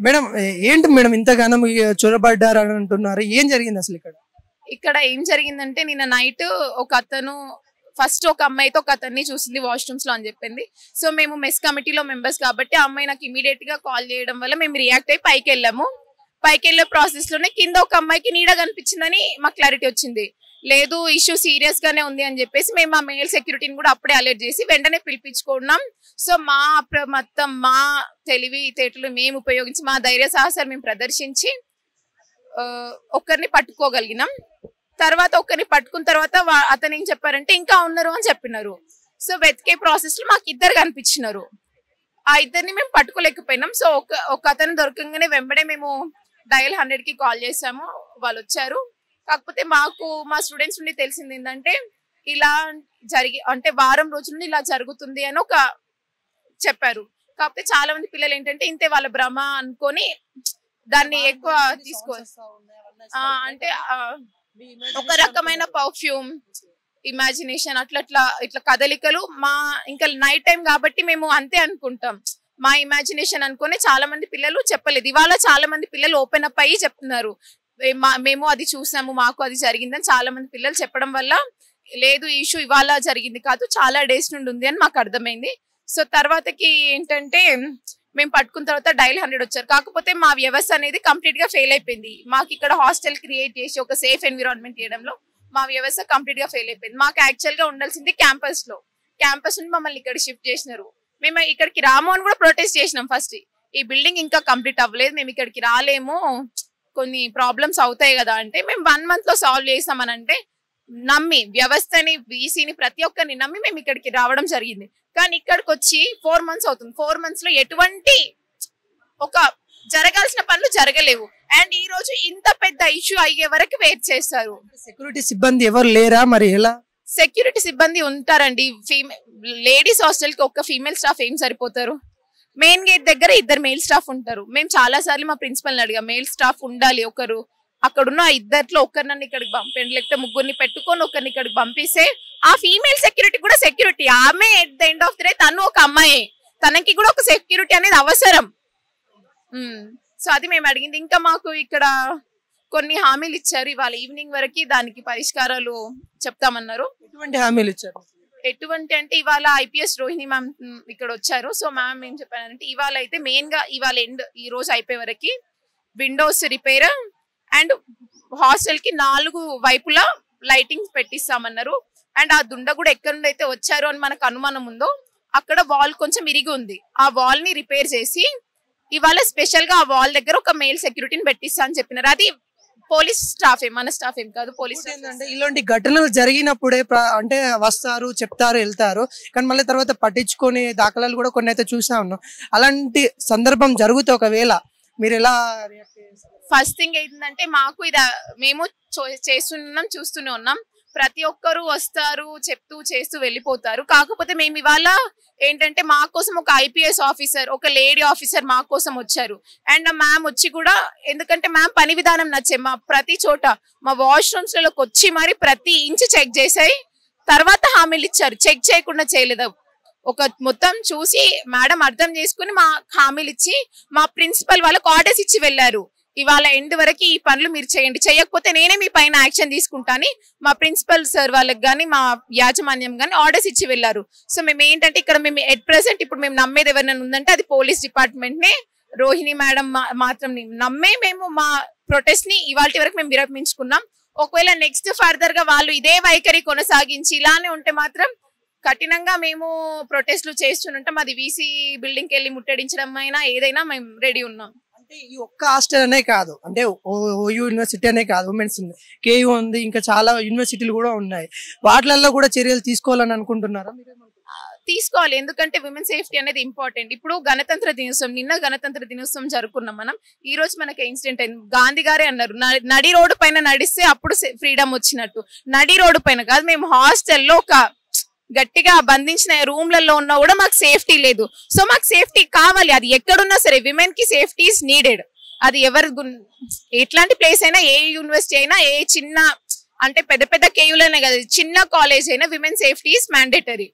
Madam ఏంటి madam ఇంతగానం చొరబడ్డారు అని అంటున్నారు, ఏం జరిగింది అసలు ఇక్కడ? ఇక్కడ ఏం జరిగిందంటే నిన్న నైట్ ఒక అతను ఫస్ట్ ఒక అమ్మాయితో ఒక అతన్ని చూసింది వాష్రూమ్స్ లో అని చెప్పింది. సో మేము మెస్ కమిటీలో మెంబర్స్ కాబట్టి ఆ అమ్మాయి నాకు ఇమీడియట్ గా కాల్ చేయడం వల్ల మేము రియాక్ట్ అయ్యి పైకి వెళ్ళాము. పైకి వెళ్ళే ప్రాసెస్ లోనే కింద ఒక అమ్మాయికి నీడ కనిపించిందని మాకు క్లారిటీ వచ్చింది. లేదు ఇష్యూ సీరియస్ గానే ఉంది అని చెప్పేసి మేము ఆ మేల్ సెక్యూరిటీని కూడా అప్పుడే అలర్ట్ చేసి వెంటనే పిలిపించుకున్నాం. సో మా మొత్తం మా తెలివితేటలు మేము ఉపయోగించి మా ధైర్య సాహసాలు మేము ప్రదర్శించి ఒక్కరిని పట్టుకోగలిగినాం. తర్వాత ఒక్కరిని పట్టుకున్న తర్వాత అతను ఏం చెప్పారంటే ఇంకా ఉన్నారు అని చెప్పినారు. సో వెతికే ప్రాసెస్ లో మాకు ఇద్దరు కనిపించినారు. ఆ ఇద్దరిని మేము పట్టుకోలేకపోయినాం. సో ఒక అతను దొరకంగానే వెంబడే మేము డయల్ 100కి కాల్ చేసాము, వాళ్ళు వచ్చారు. కాకపోతే మాకు మా స్టూడెంట్స్ నుండి తెలిసింది ఏంటంటే ఇలా అంటే వారం రోజుల నుండి ఇలా జరుగుతుంది అని ఒక చెప్పారు. కాకపోతే చాలా మంది పిల్లలు ఏంటంటే ఇంతే వాళ్ళ భ్రమ అనుకొని దాన్ని ఎక్కువ అంటే ఒక రకమైన పర్ఫ్యూమ్ ఇమాజినేషన్ ఇట్లా కదలికలు మా ఇంకా నైట్ టైం కాబట్టి మేము అంతే అనుకుంటాం, మా ఇమాజినేషన్ అనుకుని చాలా మంది పిల్లలు చెప్పలేదు. ఇవాళ చాలా మంది పిల్లలు ఓపెన్ అప్ అయ్యి చెప్తున్నారు మేము అది చూసాము, మాకు అది జరిగిందని చాలా మంది పిల్లలు చెప్పడం వల్ల లేదు ఈ ఇష్యూ ఇవాళ జరిగింది కాదు చాలా డేస్ నుండి ఉంది అని మాకు అర్థమైంది. సో తర్వాతకి ఏంటంటే మేము పట్టుకున్న తర్వాత డయల్ 100 వచ్చారు. కాకపోతే మా వ్యవస్థ అనేది కంప్లీట్ గా ఫెయిల్ అయిపోయింది. మాకు ఇక్కడ హాస్టల్ క్రియేట్ చేసి ఒక సేఫ్ ఎన్విరాన్మెంట్ చేయడంలో మా వ్యవస్థ కంప్లీట్ గా ఫెయిల్ అయిపోయింది. మాకు యాక్చువల్ గా ఉండాల్సింది క్యాంపస్ నుండి మమ్మల్ని ఇక్కడ షిఫ్ట్ చేసినారు. మేము ఇక్కడికి రాము అని కూడా ప్రొటెస్ట్ చేసినాం. ఫస్ట్ ఈ బిల్డింగ్ ఇంకా కంప్లీట్ అవ్వలేదు, మేము ఇక్కడికి రాలేము, కొన్ని ప్రాబ్లమ్స్ అవుతాయి కదా అంటే మేము 1 month లో సాల్వ్ చేసామని అంటే నమ్మి వ్యవస్థని వీసీని ప్రతి ఒక్కరిని నమ్మి మేము ఇక్కడికి రావడం జరిగింది. కానీ ఇక్కడికి వచ్చి 4 months అవుతుంది. 4 months లో ఎటువంటి ఒక జరగాల్సిన పనులు జరగలేవు. అండ్ ఈ రోజు ఇంత పెద్ద ఇష్యూ అయ్యే వరకు వెయిట్ చేస్తారు. సెక్యూరిటీ సిబ్బంది ఎవరు లేరా మరి ఎలా? సెక్యూరిటీ సిబ్బంది ఉంటారండి. లేడీస్ హాస్టల్ కి ఒక్క ఫీమేల్ స్టాఫ్ ఏం సరిపోతారు? మెయిన్ గేట్ దగ్గర 2 మేల్ స్టాఫ్ ఉంటారు. మేము చాలా సార్లు మా ప్రిన్సిపల్ని అడిగా మేల్ స్టాఫ్ ఉండాలి ఒకరు, అక్కడున్న 2 ఒకరిని ఇక్కడికి పంపండి, లేకపోతే 3 పెట్టుకొని ఒకరిని ఇక్కడికి పంపిస్తే ఆ ఫీమేల్ సెక్యూరిటీ కూడా సెక్యూరిటీ, ఆమె at the end of the day తను ఒక అమ్మాయి, తనకి కూడా ఒక సెక్యూరిటీ అనేది అవసరం. సో అది మేము అడిగింది. ఇంకా మాకు ఇక్కడ కొన్ని హామీలు ఇచ్చారు, ఇవాళ ఈవినింగ్ వరకు దానికి పరిష్కారాలు చెప్తామన్నారు. ఎటువంటి హామీలు ఇచ్చారు? ఎటువంటి అంటే ఇవాళ ఐపీఎస్ రోహిణి మ్యామ్ ఇక్కడ వచ్చారు. సో మ్యామ్ ఏం చెప్పారంటే ఇవాళ అయితే మెయిన్ గా ఇవాళ ఈ రోజు అయిపోయే వరకు విండోస్ రిపేర్ అండ్ హాస్టల్ కి 4 వైపులా లైటింగ్ పెట్టిస్తామన్నారు. అండ్ ఆ దుండ కూడా ఎక్కడి నుండి అయితే వచ్చారు అని మనకు అనుమానం ఉందో అక్కడ వాల్ కొంచెం ఇరిగి ఉంది, ఆ వాల్ ని రిపేర్ చేసి ఇవాళ స్పెషల్ గా ఆ వాల్ దగ్గర ఒక మేల్ సెక్యూరిటీని పెట్టిస్తా అని చెప్పినారు. అది పోలీస్ స్టాఫ్ మన స్టాఫ్ ఏం కాదు, పోలీస్. ఏంటంటే ఇలాంటి ఘటనలు జరిగినప్పుడే అంటే వస్తారు చెప్తారు వెళ్తారు, కానీ మళ్ళీ తర్వాత పట్టించుకొని దాఖలాలు కూడా కొన్ని అయితే చూసా ఉన్నాం. అలాంటి సందర్భం జరిగితే ఒకవేళ మీరు ఎలా రియాక్ట్ చేస్తారు? ఫస్ట్ థింగ్ ఏంటంటే మాకు ఇది మేము చేస్తున్నాం, చూస్తూనే ఉన్నాం. ప్రతి ఒక్కరు వస్తారు చెప్తూ చేస్తూ వెళ్ళిపోతారు. కాకపోతే మేము ఇవాళ ఏంటంటే మా కోసం ఒక ఐపీఎస్ ఆఫీసర్, ఒక లేడీ ఆఫీసర్ మా కోసం వచ్చారు. అండ్ మ్యామ్ వచ్చి కూడా ఎందుకంటే మ్యామ్ పని విధానం నచ్చే మా ప్రతి చోట మా వాష్రూమ్స్ లోకి వచ్చి మరి ప్రతి ఇంచ్ చెక్ చేసాయి, తర్వాత హామీలు ఇచ్చారు. చెక్ చేయకుండా చేయలేదు, ఒక మొత్తం చూసి మేడం అర్థం చేసుకుని మా హామీలు ఇచ్చి మా ప్రిన్సిపల్ వాళ్ళకు ఆర్డర్స్ ఇచ్చి వెళ్ళారు. ఇవాళ ఎండ్ వరకు ఈ పనులు మీరు చేయండి, చేయకపోతే నేనే మీ పైన యాక్షన్ తీసుకుంటాని మా ప్రిన్సిపల్ సార్ వాళ్ళకి కానీ మా యాజమాన్యం కానీ ఆర్డర్స్ ఇచ్చి వెళ్ళారు. సో మేము ఏంటంటే ఇక్కడ మేము ఎట్ ప్రెసెంట్ ఇప్పుడు మేము నమ్మేది ఎవరైనా ఉందంటే అది పోలీస్ డిపార్ట్మెంట్ నే, రోహిణి మేడం మాత్రం నమ్మే మేము మా ప్రొటెస్ట్ ని ఇవాళ వరకు మేము విరమించుకున్నాం. ఒకవేళ నెక్స్ట్ ఫర్దర్ గా వాళ్ళు ఇదే వైఖరి కొనసాగించి ఇలానే ఉంటే మాత్రం కఠినంగా మేము ప్రొటెస్ట్లు చేస్తుంటాం. అది వీసీ బిల్డింగ్కి వెళ్ళి ముట్టడించడం అయినా ఏదైనా మేము రెడీ ఉన్నాం. అంటే ఈ ఒక్క హాస్టల్ అనే కాదు, అంటే ఓయూ యూనివర్సిటీ అనే కాదు, ఉమెన్స్ ఉంది, కేయూ ఉంది, ఇంకా చాలా యూనివర్సిటీలు కూడా ఉన్నాయి. వాటిలలో కూడా చర్యలు తీసుకోవాలని అనుకుంటున్నారా? తీసుకోవాలి, ఎందుకంటే విమెన్ సేఫ్టీ అనేది ఇంపార్టెంట్. ఇప్పుడు గణతంత్ర దినోత్సవం, నిన్న గణతంత్ర దినోత్సవం జరుపుకున్నాం మనం. ఈ రోజు మనకి ఇన్సిడెంట్ అయింది. గాంధీ గారే అన్నారు నడి రోడ్డు పైన నడిస్తే అప్పుడు ఫ్రీడమ్ వచ్చినట్టు. నడి రోడ్డు పైన కాదు, మేము హాస్టల్లో ఒక గట్టిగా బంధించిన రూమ్లలో ఉన్నా కూడా మాకు సేఫ్టీ లేదు. సో మాకు సేఫ్టీ కావాలి, అది ఎక్కడున్నా సరే విమెన్ కి సేఫ్టీ ఈస్ నీడెడ్. అది ఎవరు ఎట్లాంటి ప్లేస్ అయినా, ఏ యూనివర్సిటీ అయినా, ఏ చిన్న అంటే పెద్ద కేయూలనే కదా, చిన్న కాలేజ్ అయినా విమెన్ సేఫ్టీ ఈస్ మ్యాండేటరీ.